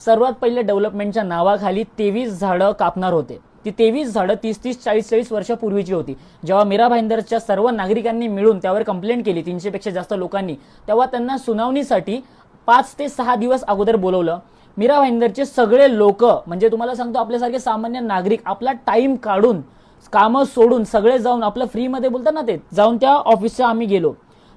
सर्वात पहिले डेव्हलपमेंटच्या नावाखाली 23 झाडं कापणार होते। ती 23 झाडं 30-30, 40-40 वर्षापूर्वीची होती। जेव्हा मीरा भाईंदरच्या सर्व नागरिकांनी मिळून त्यावर कंप्लेंट केली 300 पेक्षा जास्त लोकांनी, तेव्हा त्यांना सुनावणीसाठी 5 ते 6 दिवस अगोदर बोलवलं। मीरा भाईंदरचे सगळे लोक, म्हणजे तुम्हाला सांगतो आपल्यासारखे सामान्य नागरिक आपला टाइम काढून कामं सोडून सगळे जाऊन आपलं फ्रीमध्ये बोलतात ना ते जाऊन त्या ऑफिसच्या आम्ही गेलो।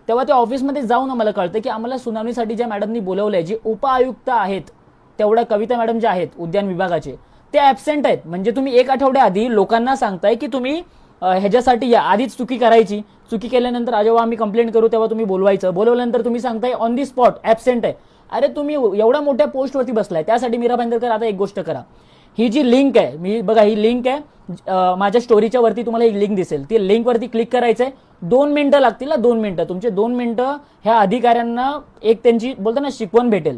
तेव्हा त्या ऑफिसमध्ये जाऊन आम्हाला कळतं की आम्हाला सुनावणीसाठी ज्या मॅडमनी बोलवलंय, जे उपायुक्त आहेत तेवढ्या कविता मॅडम जे आहेत उद्यान विभागाचे, ते ॲब्सेंट आहेत। म्हणजे तुम्ही एक आठवड्या आधी लोकांना सांगताय की तुम्ही ह्याच्यासाठी या, आधीच चुकी करायची, चुकी केल्यानंतर जेव्हा आम्ही कंप्लेंट करू तेव्हा तुम्ही बोलवायचं, बोलवल्यानंतर तुम्ही सांगताय ऑन दी स्पॉट ॲब्सेंट आहे। अरे तुम्ही एवढ्या मोठ्या पोस्टवरती बसलाय, त्यासाठी मीरा भाईंदरकर आता एक गोष्ट करा, ही जी लिंक आहे, मी बघा ही लिंक आहे माझ्या स्टोरीच्या वरती, तुम्हाला एक लिंक दिसेल, ती लिंक वरती क्लिक करायचंय। 2 मिनिटं लागतील ना, 2 मिनिटं, तुमचे 2 मिनिटं ह्या अधिकाऱ्यांना एक त्यांची बोलतो ना शिकवण भेटेल।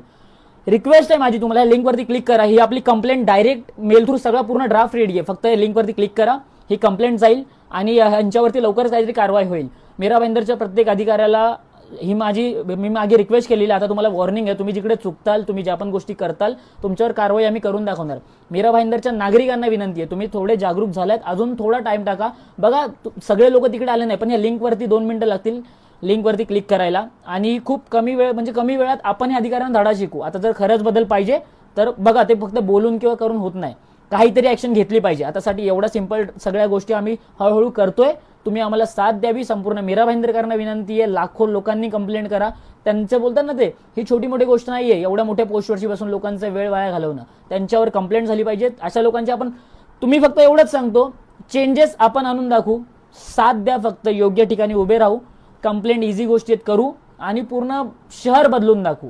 रिक्वेस्ट आहे माझी तुम्हाला, लिंक वरती क्लिक करा, ही आपली कंप्लेंट डायरेक्ट मेल थ्रू सगळा पूर्ण ड्राफ्ट रेडी आहे, फक्त लिंक वरती क्लिक करा, ही कंप्लेंट जाईल आणि यांच्यावरती लवकरच काहीतरी कारवाई होईल। मीरा भाईंदरच्या प्रत्येक अधिकाऱ्याला ही मी मागे रिक्वेस्ट केलेली, आता तुम्हाला वॉर्निंग आहे, तुम्ही जिकडे चुकताल, तुम्ही ज्या पण गोष्टी करताल तुमच्यावर कारवाई आम्ही करून दाखवणार। मीरा भाईंदरच्या नागरिकांना विनंती आहे, तुम्ही थोडे जागरूक झालात, अजून थोडा टाइम टाका। बघा सगळे लोक तिकडे आले नाही, पण या लिंक वरती 2 मिनिटं लागतील लिंक वरती क्लिक करायला, आणि खूप कमी वेळ, म्हणजे कमी वेळात आपण या अधिकाऱ्यांना धडा शिकू। आता जर खरंच बदल पाहिजे तर बघा, ते फक्त बोलून किंवा करून होत नाही, काहीतरी ऍक्शन घेतली पाहिजे। आता साठी एवढा सिंपल सगळ्या गोष्टी आम्ही हळूहळू करतोय, तुम्ही आम्हाला साथ द्यावी। संपूर्ण मीरा भाईंदरकरांना विनंती आहे, लाखो लोकांनी कंप्लेंट करा, त्यांचं बोलतात ना ते, ही छोटी मोठी गोष्ट नाहीये, एवढ्या मोठ्या पोस्टवरची बसून लोकांचा वेळ वाया घालवणं, त्यांच्यावर कंप्लेंट झाली पाहिजे। अशा लोकांचे आपण, तुम्ही फक्त एवढंच सांगतो, चेंजेस आपण आणून दाखवू, साथ द्या, फक्त योग्य ठिकाणी उभे राहू, कंप्लेंट इझी गोष्टीत करू आणि पूर्ण शहर बदलून दाखवू।